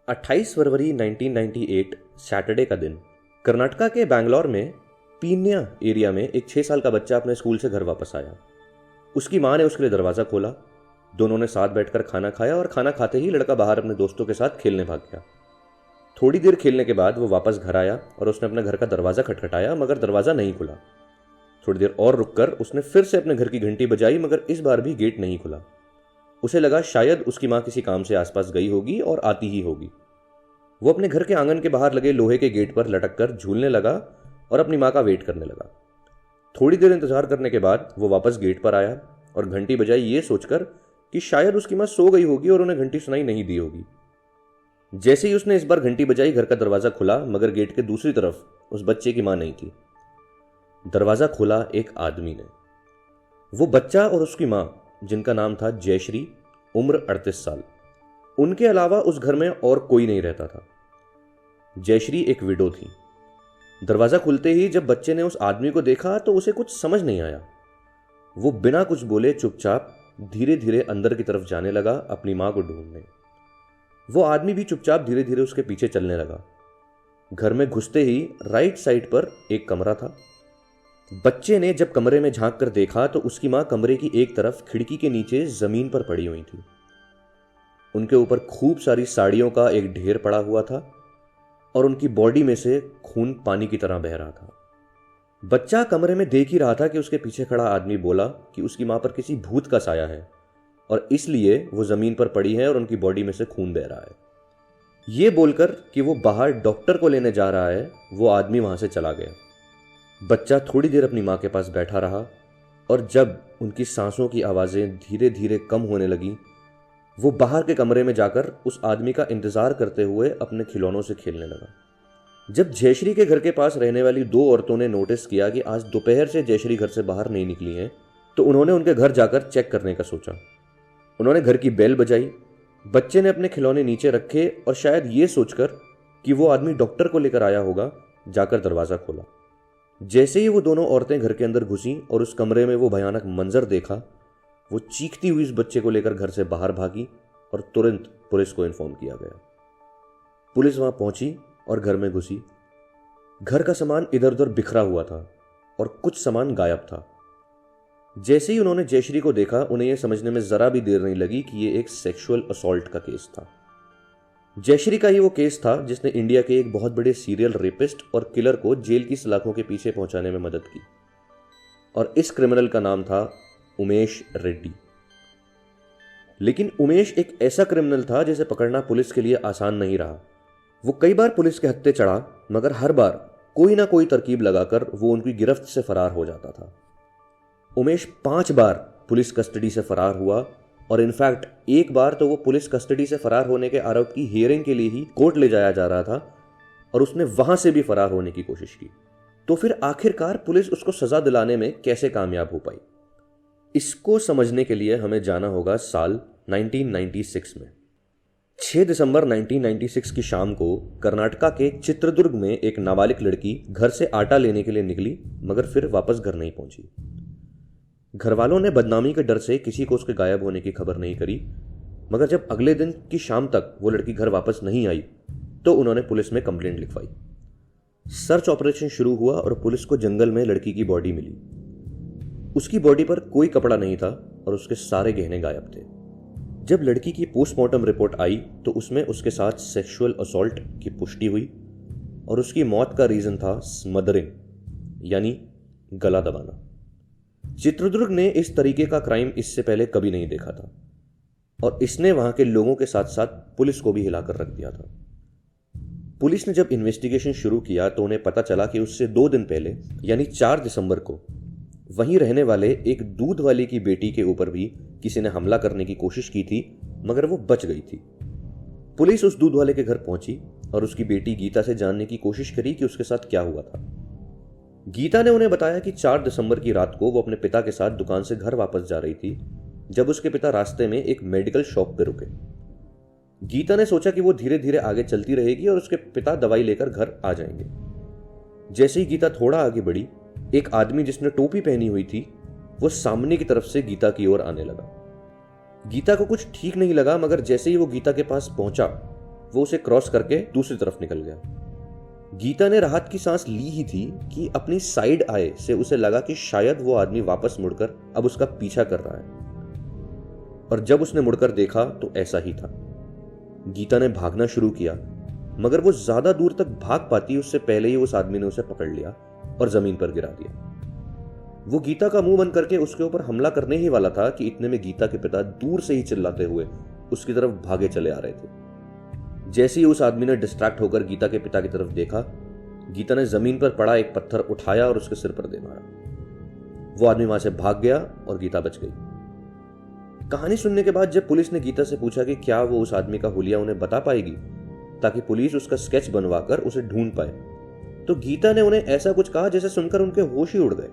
28 फरवरी 1998 Saturday का दिन कर्नाटका के बैंगलोर में पीन्या एरिया में एक 6 साल का बच्चा अपने स्कूल से घर वापस आया। उसकी माँ ने उसके लिए दरवाज़ा खोला। दोनों ने साथ बैठकर खाना खाया और खाना खाते ही लड़का बाहर अपने दोस्तों के साथ खेलने भाग गया। थोड़ी देर खेलने के बाद वो वापस घर आया और उसने अपने घर का दरवाज़ा खटखटाया, मगर दरवाज़ा नहीं खुला। थोड़ी देर और रुककर उसने फिर से अपने घर की घंटी बजाई, मगर इस बार भी गेट नहीं खुला। उसे लगा शायद उसकी माँ किसी काम से आसपास गई होगी और आती ही होगी। वो अपने घर के आंगन के बाहर लगे लोहे के गेट पर लटक कर झूलने लगा और अपनी माँ का वेट करने लगा। थोड़ी देर इंतजार करने के बाद वो वापस गेट पर आया और घंटी बजाई, ये सोचकर कि शायद उसकी माँ सो गई होगी और उन्हें घंटी सुनाई नहीं दी होगी। जैसे ही उसने इस बार घंटी बजाई, घर का दरवाजा खुला, मगर गेट के दूसरी तरफ उस बच्चे की माँ नहीं थी। दरवाजा खोला एक आदमी ने। वो बच्चा और उसकी माँ, जिनका नाम था जयश्री, उम्र 38 साल, उनके अलावा उस घर में और कोई नहीं रहता था। जयश्री एक विडो थी। दरवाजा खुलते ही जब बच्चे ने उस आदमी को देखा तो उसे कुछ समझ नहीं आया। वो बिना कुछ बोले चुपचाप धीरे धीरे अंदर की तरफ जाने लगा अपनी माँ को ढूंढने। वो आदमी भी चुपचाप धीरे धीरे उसके पीछे चलने लगा। घर में घुसते ही राइट साइड पर एक कमरा था। बच्चे ने जब कमरे में झांक कर देखा तो उसकी माँ कमरे की एक तरफ खिड़की के नीचे जमीन पर पड़ी हुई थी। उनके ऊपर खूब सारी साड़ियों का एक ढेर पड़ा हुआ था और उनकी बॉडी में से खून पानी की तरह बह रहा था। बच्चा कमरे में देख ही रहा था कि उसके पीछे खड़ा आदमी बोला कि उसकी माँ पर किसी भूत का साया है और इसलिए वो जमीन पर पड़ी है और उनकी बॉडी में से खून बह रहा है। ये बोलकर कि वो बाहर डॉक्टर को लेने जा रहा है, वो आदमी वहां से चला गया। बच्चा थोड़ी देर अपनी माँ के पास बैठा रहा और जब उनकी सांसों की आवाज़ें धीरे धीरे कम होने लगी, वो बाहर के कमरे में जाकर उस आदमी का इंतजार करते हुए अपने खिलौनों से खेलने लगा। जब जयश्री के घर के पास रहने वाली 2 औरतों ने नोटिस किया कि आज दोपहर से जयश्री घर से बाहर नहीं निकली हैं, तो उन्होंने उनके घर जाकर चेक करने का सोचा। उन्होंने घर की बेल बजाई। बच्चे ने अपने खिलौने नीचे रखे और शायद ये सोचकर कि वो आदमी डॉक्टर को लेकर आया होगा, जाकर दरवाज़ा खोला। जैसे ही वो दोनों औरतें घर के अंदर घुसी और उस कमरे में वो भयानक मंजर देखा, वो चीखती हुई उस बच्चे को लेकर घर से बाहर भागी और तुरंत पुलिस को इन्फॉर्म किया गया। पुलिस वहां पहुंची और घर में घुसी। घर का सामान इधर उधर बिखरा हुआ था और कुछ सामान गायब था। जैसे ही उन्होंने जयश्री को देखा, उन्हें यह समझने में जरा भी देर नहीं लगी कि यह एक सेक्सुअल असॉल्ट का केस था। जयश्री का ही वो केस था जिसने इंडिया के एक बहुत बड़े सीरियल रेपिस्ट और किलर को जेल की सलाखों के पीछे पहुंचाने में मदद की, और इस क्रिमिनल का नाम था उमेश रेड्डी। लेकिन उमेश एक ऐसा क्रिमिनल था जिसे पकड़ना पुलिस के लिए आसान नहीं रहा। वो कई बार पुलिस के हत्थे चढ़ा, मगर हर बार कोई ना कोई तरकीब लगाकर वो उनकी गिरफ्त से फरार हो जाता था। उमेश 5 बार पुलिस कस्टडी से फरार हुआ और इनफैक्ट एक बार तो वो पुलिस कस्टडी से फरार होने के आरोप की हियरिंग के लिए ही कोर्ट ले जाया जा रहा था और उसने वहां से भी फरार होने की कोशिश की। तो फिर आखिरकार पुलिस उसको सजा दिलाने में कैसे कामयाब हो पाई, इसको समझने के लिए हमें जाना होगा साल 1996 में। 6 दिसंबर 1996 की शाम को कर्नाटका के चित्रदुर्ग में एक नाबालिग लड़की घर से आटा लेने के लिए निकली, मगर फिर वापस घर नहीं पहुंची। घर वालों ने बदनामी के डर से किसी को उसके गायब होने की खबर नहीं करी, मगर जब अगले दिन की शाम तक वो लड़की घर वापस नहीं आई तो उन्होंने पुलिस में कंप्लेंट लिखवाई। सर्च ऑपरेशन शुरू हुआ और पुलिस को जंगल में लड़की की बॉडी मिली। उसकी बॉडी पर कोई कपड़ा नहीं था और उसके सारे गहने गायब थे। जब लड़की की पोस्टमार्टम रिपोर्ट आई तो उसमें उसके साथ सेक्सुअल असॉल्ट की पुष्टि हुई और उसकी मौत का रीजन था स्मदरिंग, यानी गला दबाना। चित्रदुर्ग ने इस तरीके का क्राइम इससे पहले कभी नहीं देखा था और इसने वहां के लोगों के साथ साथ पुलिस को भी हिलाकर रख दिया था। पुलिस ने जब इन्वेस्टिगेशन शुरू किया तो उन्हें पता चला कि उससे 2 दिन पहले, यानी 4 दिसंबर को, वहीं रहने वाले एक दूध वाले की बेटी के ऊपर भी किसी ने हमला करने की कोशिश की थी, मगर वो बच गई थी। पुलिस उस दूध वाले के घर पहुंची और उसकी बेटी गीता से जानने की कोशिश करी कि उसके साथ क्या हुआ था। गीता ने उन्हें बताया कि 4 दिसंबर की रात को वो अपने पिता के साथ दुकान से घर वापस जा रही थी जब उसके पिता रास्ते में एक मेडिकल शॉप पर रुके। गीता ने सोचा कि वो धीरे धीरे आगे चलती रहेगी और उसके पिता दवाई लेकर घर आ जाएंगे। जैसे ही गीता थोड़ा आगे बढ़ी, एक आदमी जिसने टोपी पहनी हुई थी वो सामने की तरफ से गीता की ओर आने लगा। गीता को कुछ ठीक नहीं लगा, मगर जैसे ही वो गीता के पास पहुंचा वो उसे क्रॉस करके दूसरी तरफ निकल गया। गीता ने राहत की सांस ली ही थी कि अपनी साइड आए से उसे लगा कि शायद वो आदमी वापस मुड़कर अब उसका पीछा कर रहा है, और जब उसने मुड़कर देखा तो ऐसा ही था। गीता ने भागना शुरू किया, मगर वो ज्यादा दूर तक भाग पाती उससे पहले ही उस आदमी ने उसे पकड़ लिया और जमीन पर गिरा दिया। वो गीता का मुंह बंद करके उसके ऊपर हमला करने ही वाला था कि इतने में गीता के पिता दूर से ही चिल्लाते हुए उसकी तरफ भागे चले आ रहे थे। जैसे ही उस आदमी ने डिस्ट्रैक्ट होकर गीता के पिता की तरफ देखा, गीता ने जमीन पर पड़ा एक पत्थर उठाया और उसके सिर पर दे मारा। वो आदमी वहां से भाग गया और गीता बच गई। कहानी सुनने के बाद जब पुलिस ने गीता से पूछा कि क्या वो उस आदमी का हुलिया उन्हें बता पाएगी ताकि पुलिस उसका स्केच बनवाकर उसे ढूंढ पाए, तो गीता ने उन्हें ऐसा कुछ कहा जैसे सुनकर उनके होश ही उड़ गए।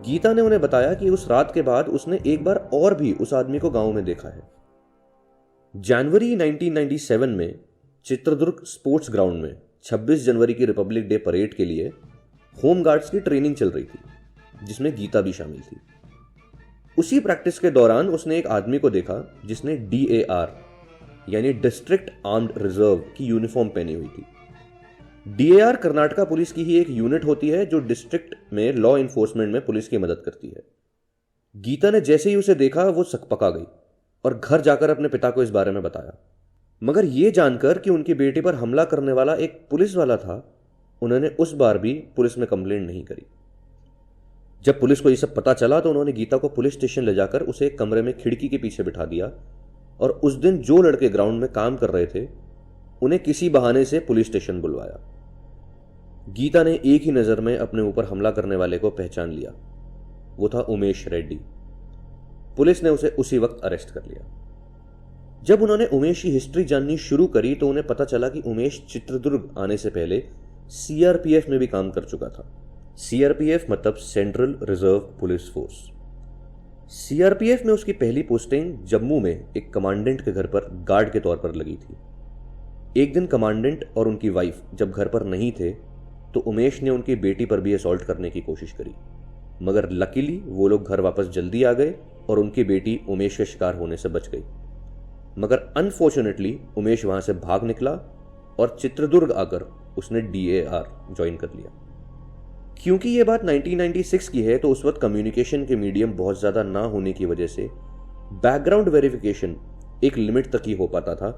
गीता ने उन्हें बताया कि उस रात के बाद उसने एक बार और भी उस आदमी को गांव में देखा है। जनवरी 1997 में चित्रदुर्ग स्पोर्ट्स ग्राउंड में 26 जनवरी की रिपब्लिक डे परेड के लिए होम गार्ड्स की ट्रेनिंग चल रही थी, जिसमें गीता भी शामिल थी। उसी प्रैक्टिस के दौरान उसने एक आदमी को देखा जिसने DAR यानी डिस्ट्रिक्ट आर्म्ड रिजर्व की यूनिफॉर्म पहनी हुई थी। DAR कर्नाटका पुलिस की ही एक यूनिट होती है जो डिस्ट्रिक्ट में लॉ इन्फोर्समेंट में पुलिस की मदद करती है। गीता ने जैसे ही उसे देखा वो सकपका गई और घर जाकर अपने पिता को इस बारे में बताया, मगर यह जानकर कि उनकी बेटी पर हमला करने वाला एक पुलिस वाला था, उन्होंने उस बार भी पुलिस में कंप्लेंट नहीं करी। जब पुलिस को यह सब पता चला तो उन्होंने गीता को पुलिस स्टेशन ले जाकर उसे एक कमरे में खिड़की के पीछे बिठा दिया और उस दिन जो लड़के ग्राउंड में काम कर रहे थे उन्हें किसी बहाने से पुलिस स्टेशन बुलवाया। गीता ने एक ही नजर में अपने ऊपर हमला करने वाले को पहचान लिया। वो था उमेश रेड्डी। पुलिस ने उसे उसी वक्त अरेस्ट कर लिया। जब उन्होंने उमेश की हिस्ट्री जाननी शुरू करी तो उन्हें पता चला कि उमेश चित्रदुर्ग आने से पहले CRPF में भी काम कर चुका था। CRPF मतलब central reserve police force. CRPF में उसकी पहली पोस्टिंग जम्मू में एक कमांडेंट के घर पर गार्ड के तौर पर लगी थी। एक दिन कमांडेंट और उनकी वाइफ जब घर पर नहीं थे तो उमेश ने उनकी बेटी पर भी असॉल्ट करने की कोशिश करी, मगर लकीली वो लोग घर वापस जल्दी आ गए और उनकी बेटी उमेश के शिकार होने से बच गई। मगर अनफॉर्चुनेटली उमेश वहां से भाग निकला और चित्रदुर्ग आकर उसने DAR ज्वाइन कर लिया। क्योंकि यह बात 1996 की है तो उस वक्त कम्युनिकेशन के मीडियम बहुत ज्यादा ना होने की वजह से बैकग्राउंड वेरिफिकेशन एक लिमिट तक ही हो पाता था,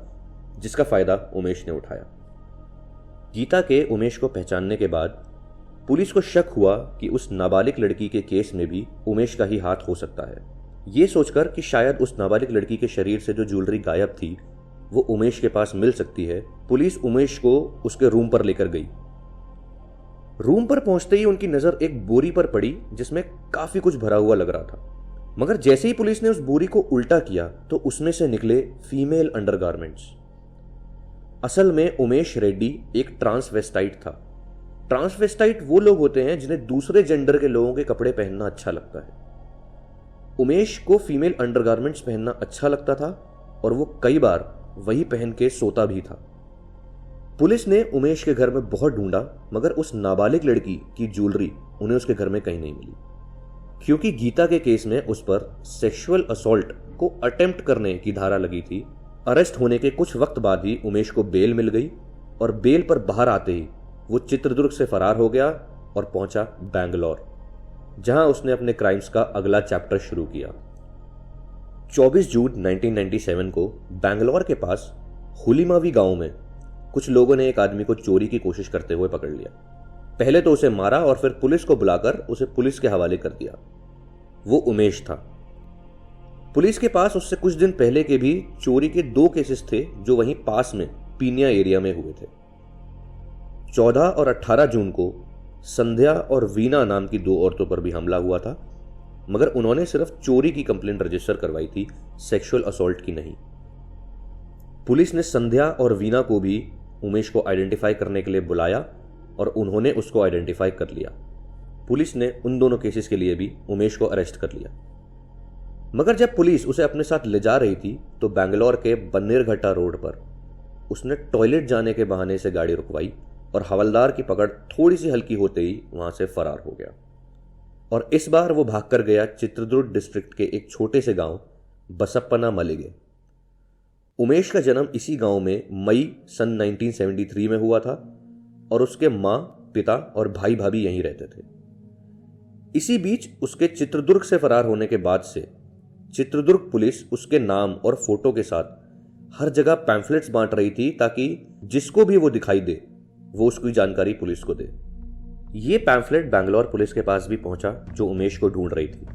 जिसका फायदा उमेश ने उठाया। गीता के उमेश को पहचानने के बाद पुलिस को शक हुआ कि उस नाबालिग लड़की के केस में भी उमेश का ही हाथ हो सकता है। ये सोचकर कि शायद उस नाबालिग लड़की के शरीर से जो ज्वेलरी गायब थी वो उमेश के पास मिल सकती है, पुलिस उमेश को उसके रूम पर लेकर गई। रूम पर पहुंचते ही उनकी नजर एक बोरी पर पड़ी जिसमें काफी कुछ भरा हुआ लग रहा था, मगर जैसे ही पुलिस ने उस बोरी को उल्टा किया तो उसमें से निकले फीमेल अंडरगारमेंट्स। असल में उमेश रेड्डी एक ट्रांसवेस्टाइट था। ट्रांसवेस्टाइट वो लोग होते हैं जिन्हें दूसरे जेंडर के लोगों के कपड़े पहनना अच्छा लगता है। उमेश को फीमेल अंडरगारमेंट्स पहनना अच्छा लगता था और वो कई बार वही पहन के सोता भी था। पुलिस ने उमेश के घर में बहुत ढूंढा, मगर उस नाबालिग लड़की की ज्वेलरी उन्हें उसके घर में कहीं नहीं मिली। क्योंकि गीता के केस में उस पर सेक्सुअल असॉल्ट को अटेम्प्ट करने की धारा लगी थी, अरेस्ट होने के कुछ वक्त बाद ही उमेश को बेल मिल गई और बेल पर बाहर आते ही वो चित्रदुर्ग से फरार हो गया और पहुंचा बैंगलोर, जहां उसने अपने क्राइम्स का अगला चैप्टर शुरू किया। 24 जून 1997 को बैंगलोर के पास हुलीमावी गांव में कुछ लोगों ने एक आदमी को चोरी की कोशिश करते हुए पकड़ लिया। पहले तो उसे मारा और फिर पुलिस को बुलाकर उसे पुलिस के हवाले कर दिया। वो उमेश था। पुलिस के पास उससे कुछ दिन पहले के भी चोरी के 2 केसेस थे जो वहीं पास में पीनिया एरिया में हुए थे। 14 और 18 जून को संध्या और वीना नाम की 2 औरतों पर भी हमला हुआ था, मगर उन्होंने सिर्फ चोरी की कंप्लेंट रजिस्टर करवाई थी, सेक्सुअल असॉल्ट की नहीं। पुलिस ने संध्या और वीना को भी उमेश को आइडेंटिफाई करने के लिए बुलाया और उन्होंने उसको आइडेंटिफाई कर लिया। पुलिस ने उन दोनों केसेस के लिए भी उमेश को अरेस्ट कर लिया। मगर जब पुलिस उसे अपने साथ ले जा रही थी तो बैंगलोर के बन्नेरघट्टा रोड पर उसने टॉयलेट जाने के बहाने से गाड़ी रुकवाई और हवलदार की पकड़ थोड़ी सी हल्की होते ही वहां से फरार हो गया। और इस बार वो भागकर गया चित्रदुर्ग डिस्ट्रिक्ट के एक छोटे से गांव बसप्पना मलिगे। उमेश का जन्म इसी गांव में मई सन 1973 में हुआ था और उसके माँ, पिता और भाई भाभी यहीं रहते थे। इसी बीच उसके चित्रदुर्ग से फरार होने के बाद से चित्रदुर्ग पुलिस उसके नाम और फोटो के साथ हर जगह पैम्फलेट्स बांट रही थी ताकि जिसको भी वो दिखाई दे वो उसकी जानकारी पुलिस को दे। ये पैम्फलेट बैंगलोर पुलिस के पास भी पहुंचा जो उमेश को ढूंढ रही थी।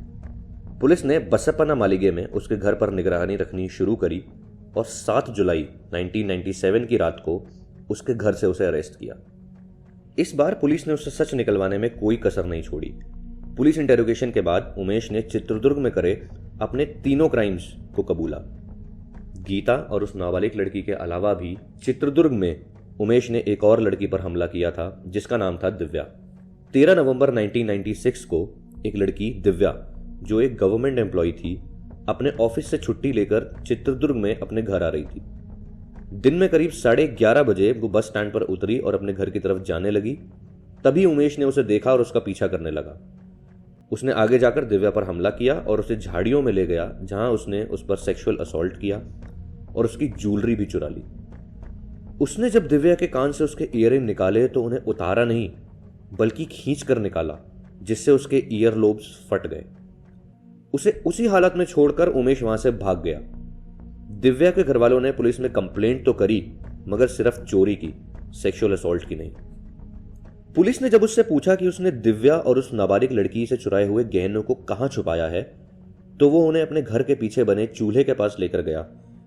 पुलिस ने बसप्पना मालिगे में उसके घर पर निगरानी रखनी शुरू करी और 7 जुलाई 1997 की रात को उसके घर से उसे अरेस्ट किया। इस बार पुलिस ने उससे सच निकलवाने में कोई कसर नहीं छोड़ी। पुलिस इंटेरोगेशन के बाद उमेश ने चित्रदुर्ग में करे अपने तीनों क्राइम्स को कबूला। गीता और उस नाबालिग लड़की के अलावा भी चित्रदुर्ग में उमेश ने एक और लड़की पर हमला किया था जिसका नाम था दिव्या। 13 नवंबर 1996 को एक लड़की दिव्या जो एक गवर्नमेंट एम्प्लॉय थी अपने ऑफिस से छुट्टी लेकर चित्रदुर्ग में अपने घर आ रही थी। दिन में करीब 11:30 बजे वो बस स्टैंड पर उतरी और अपने घर की तरफ जाने लगी। तभी उमेश ने उसे देखा और उसका पीछा करने लगा। उसने आगे जाकर दिव्या पर हमला किया और उसे झाड़ियों में ले गया जहां उसने उस पर सेक्सुअल असॉल्ट किया और उसकी ज्वेलरी भी चुरा ली। उसने जब दिव्या के कान से उसके ईयरिंग निकाले तो उन्हें उतारा नहीं बल्कि खींच कर निकाला जिससे उसके ईयर लोब्स फट गए। उसे उसी हालत में छोड़कर उमेश वहां से भाग गया। दिव्या के घरवालों ने पुलिस में कंप्लेंट तो करी मगर सिर्फ चोरी की, सेक्सुअल असॉल्ट की नहीं। पुलिस ने जब उससे पूछा कि उसने दिव्या और उस नाबालिग लड़की से चुराए हुए गहनों को कहां छुपाया है तो वो उन्हें अपने घर के पीछे बने चूल्हे के पास लेकर गया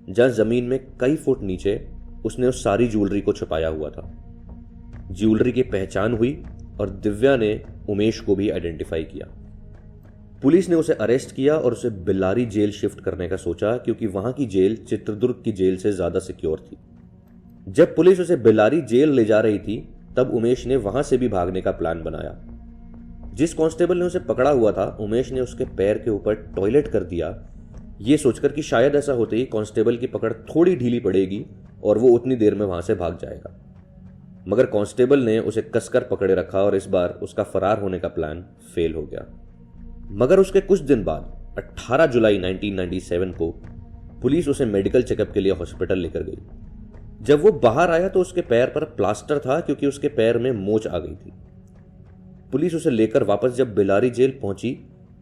जहां जमीन में कई फुट नीचे उसने उस सारी ज्वेलरी को छुपाया हुआ था। ज्वेलरी की पहचान हुई और दिव्या ने उमेश को भी आइडेंटिफाई किया। पुलिस ने उसे अरेस्ट किया और उसे बेल्लारी जेल शिफ्ट करने का सोचा क्योंकि वहां की जेल चित्रदुर्ग की जेल से ज्यादा सिक्योर थी। जब पुलिस उसे बेल्लारी जेल ले जा रही थी तब उमेश ने वहां से भी भागने का प्लान बनाया। जिस कांस्टेबल ने उसे पकड़ा हुआ था उमेश ने उसके पैर के ऊपर टॉयलेट कर दिया, यह सोचकर कि शायद ऐसा होते ही कांस्टेबल की पकड़ थोड़ी ढीली पड़ेगी और वो उतनी देर में वहां से भाग जाएगा। मगर कांस्टेबल ने उसे कसकर पकड़े रखा और इस बार उसका फरार होने का प्लान फेल हो गया। मगर उसके कुछ दिन बाद 18 जुलाई 1997 को पुलिस उसे मेडिकल चेकअप के लिए हॉस्पिटल लेकर गई। जब वो बाहर आया तो उसके पैर पर प्लास्टर था क्योंकि उसके पैर में मोच आ गई थी। पुलिस उसे लेकर वापस जब बेल्लारी जेल पहुंची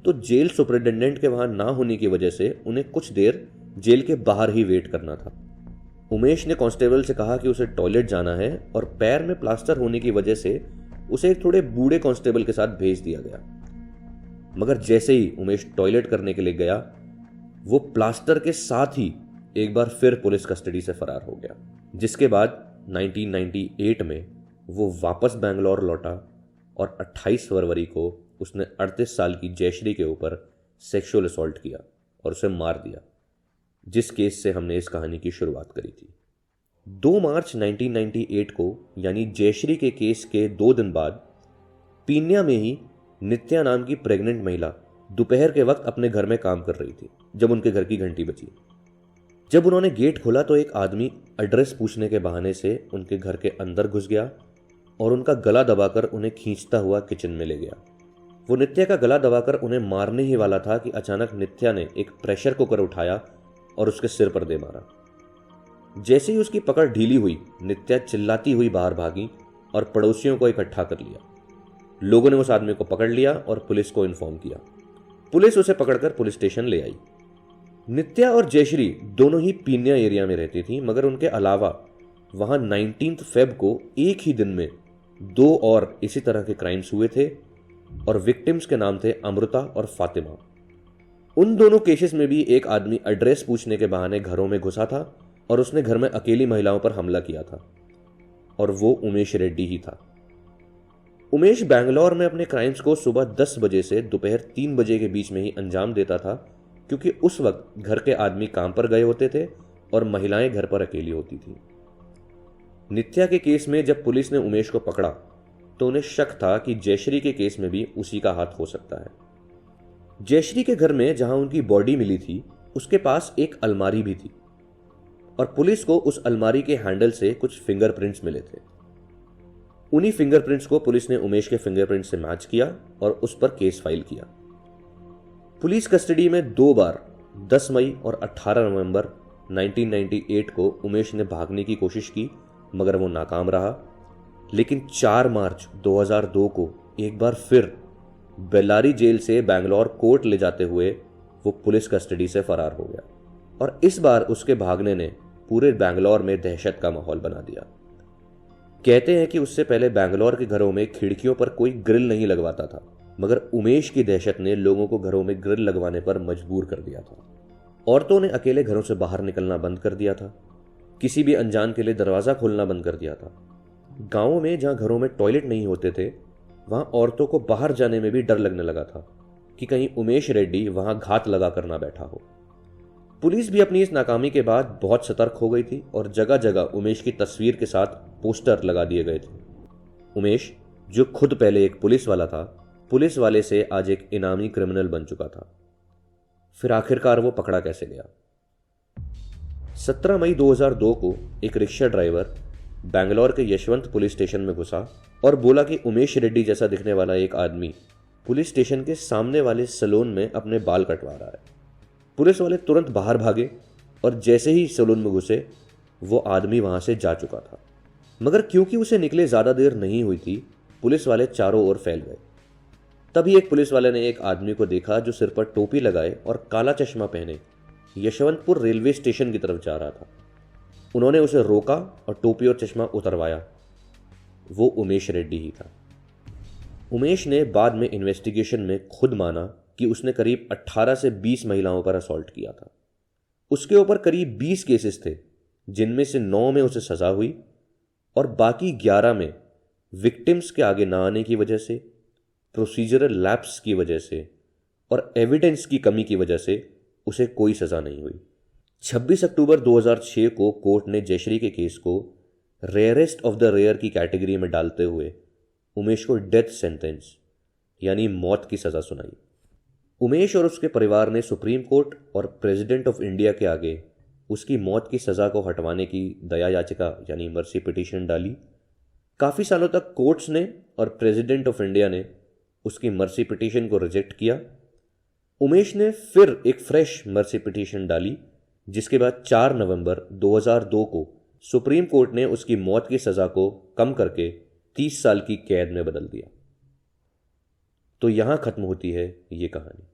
तो जेल सुपरिटेंडेंट के वहां ना होने की वजह से उन्हें कुछ देर जेल के बाहर ही वेट करना था। उमेश ने कांस्टेबल से कहा कि उसे टॉयलेट जाना है और पैर में प्लास्टर होने की वजह से उसे एक थोड़े बूढ़े कांस्टेबल के साथ भेज दिया गया। मगर जैसे ही उमेश टॉयलेट करने के लिए गया वो प्लास्टर के साथ ही एक बार फिर पुलिस कस्टडी से फरार हो गया, जिसके बाद 1998 में वो वापस बैंगलोर लौटा और 28 फरवरी को उसने 38 साल की जयश्री के ऊपर सेक्सुअल असॉल्ट किया और उसे मार दिया, जिस केस से हमने इस कहानी की शुरुआत करी थी। 2 मार्च 1998 को यानी जयश्री के केस के 2 दिन बाद पीन्या में ही नित्या नाम की प्रेग्नेंट महिला दोपहर के वक्त अपने घर में काम कर रही थी जब उनके घर की घंटी बजी। जब उन्होंने गेट खोला तो एक आदमी एड्रेस पूछने के बहाने से उनके घर के अंदर घुस गया और उनका गला दबाकर उन्हें खींचता हुआ किचन में ले गया। वो नित्या का गला दबाकर उन्हें मारने ही वाला था कि अचानक नित्या ने एक प्रेशर कुकर उठाया और उसके सिर पर दे मारा। जैसे ही उसकी पकड़ ढीली हुई नित्या चिल्लाती हुई बाहर भागी और पड़ोसियों को इकट्ठा कर लिया। लोगों ने उस आदमी को पकड़ लिया और पुलिस को इन्फॉर्म किया। पुलिस उसे पकड़कर पुलिस स्टेशन ले आई। नित्या और जयश्री दोनों ही पीन्या एरिया में रहती थी, मगर उनके अलावा वहां 19 फेब को एक ही दिन में 2 और इसी तरह के क्राइम्स हुए थे और विक्टिम्स के नाम थे अमृता और फातिमा। उन दोनों केसेस में भी एक आदमी एड्रेस पूछने के बहाने घरों में घुसा था और उसने घर में अकेली महिलाओं पर हमला किया था और वो उमेश रेड्डी ही था। उमेश बैंगलोर में अपने क्राइम्स को सुबह 10 बजे से दोपहर 3 बजे के बीच में ही अंजाम देता था क्योंकि उस वक्त घर के आदमी काम पर गए होते थे और महिलाएं घर पर अकेली होती थी। नित्या के केस में जब पुलिस ने उमेश को पकड़ा तो उन्हें शक था कि जयश्री के केस में भी उसी का हाथ हो सकता है। जयश्री के घर में जहां उनकी बॉडी मिली थी उसके पास एक अलमारी भी थी और पुलिस को उस अलमारी के हैंडल से कुछ फिंगरप्रिंट्स मिले थे। उन्हीं फिंगरप्रिंट्स को पुलिस ने उमेश के फिंगरप्रिंट से मैच किया और उस पर केस फाइल किया। पुलिस कस्टडी में 2 बार 10 मई और 18 नवंबर 1998 को उमेश ने भागने की कोशिश की मगर वो नाकाम रहा। लेकिन 4 मार्च 2002 को एक बार फिर बेल्लारी जेल से बैंगलोर कोर्ट ले जाते हुए वो पुलिस कस्टडी से फरार हो गया और इस बार उसके भागने ने पूरे बैंगलोर में दहशत का माहौल बना दिया। कहते हैं कि उससे पहले बैंगलोर के घरों में खिड़कियों पर कोई ग्रिल नहीं लगवाता था, मगर उमेश की दहशत ने लोगों को घरों में ग्रिल लगवाने पर मजबूर कर दिया था। औरतों ने अकेले घरों से बाहर निकलना बंद कर दिया था, किसी भी अनजान के लिए दरवाजा खोलना बंद कर दिया था। गांवों में जहां घरों में टॉयलेट नहीं होते थे वहां औरतों को बाहर जाने में भी डर लगने लगा था कि कहीं उमेश रेड्डी वहां घात लगा कर ना बैठा हो। पुलिस भी अपनी इस नाकामी के बाद बहुत सतर्क हो गई थी और जगह जगह उमेश की तस्वीर के साथ पोस्टर लगा दिए गए थे। उमेश, जो खुद पहले एक पुलिस वाला था, पुलिस वाले से आज एक इनामी क्रिमिनल बन चुका था। फिर आखिरकार वो पकड़ा कैसे गया? 17 मई 2002 को एक रिक्शा ड्राइवर बैंगलोर के यशवंत पुलिस स्टेशन में घुसा और बोला कि उमेश रेड्डी जैसा दिखने वाला एक आदमी पुलिस स्टेशन के सामने वाले सैलून में अपने बाल कटवा रहा है। पुलिस वाले तुरंत बाहर भागे और जैसे ही सैलून में घुसे वो आदमी वहां से जा चुका था। मगर क्योंकि उसे निकले ज्यादा देर नहीं हुई थी, पुलिस वाले चारों ओर फैल गए। तभी एक पुलिस वाले ने एक आदमी को देखा जो सिर पर टोपी लगाए और काला चश्मा पहने यशवंतपुर रेलवे स्टेशन की तरफ जा रहा था। उन्होंने उसे रोका और टोपी और चश्मा उतरवाया। वो उमेश रेड्डी ही था। उमेश ने बाद में इन्वेस्टिगेशन में खुद माना कि उसने करीब 18 से 20 महिलाओं पर असॉल्ट किया था। उसके ऊपर करीब 20 केसेस थे, जिनमें से 9 में उसे सजा हुई और बाकी 11 में विक्टिम्स के आगे ना आने की वजह से, प्रोसीजरल लैप्स की वजह से और एविडेंस की कमी की वजह से उसे कोई सजा नहीं हुई। 26 अक्टूबर 2006 को कोर्ट ने जयश्री के केस को रेयरेस्ट ऑफ द रेयर की कैटेगरी में डालते हुए उमेश को डेथ सेंटेंस यानी मौत की सजा सुनाई। उमेश और उसके परिवार ने सुप्रीम कोर्ट और प्रेसिडेंट ऑफ इंडिया के आगे उसकी मौत की सजा को हटवाने की दया याचिका यानी मर्सी पिटीशन डाली। काफ़ी सालों तक कोर्ट्स ने और प्रेसिडेंट ऑफ इंडिया ने उसकी मर्सी पिटीशन को रिजेक्ट किया। उमेश ने फिर एक फ्रेश मर्सी पिटीशन डाली, जिसके बाद 4 नवंबर 2002 को सुप्रीम कोर्ट ने उसकी मौत की सजा को कम करके 30 साल की कैद में बदल दिया। तो यहां खत्म होती है ये कहानी।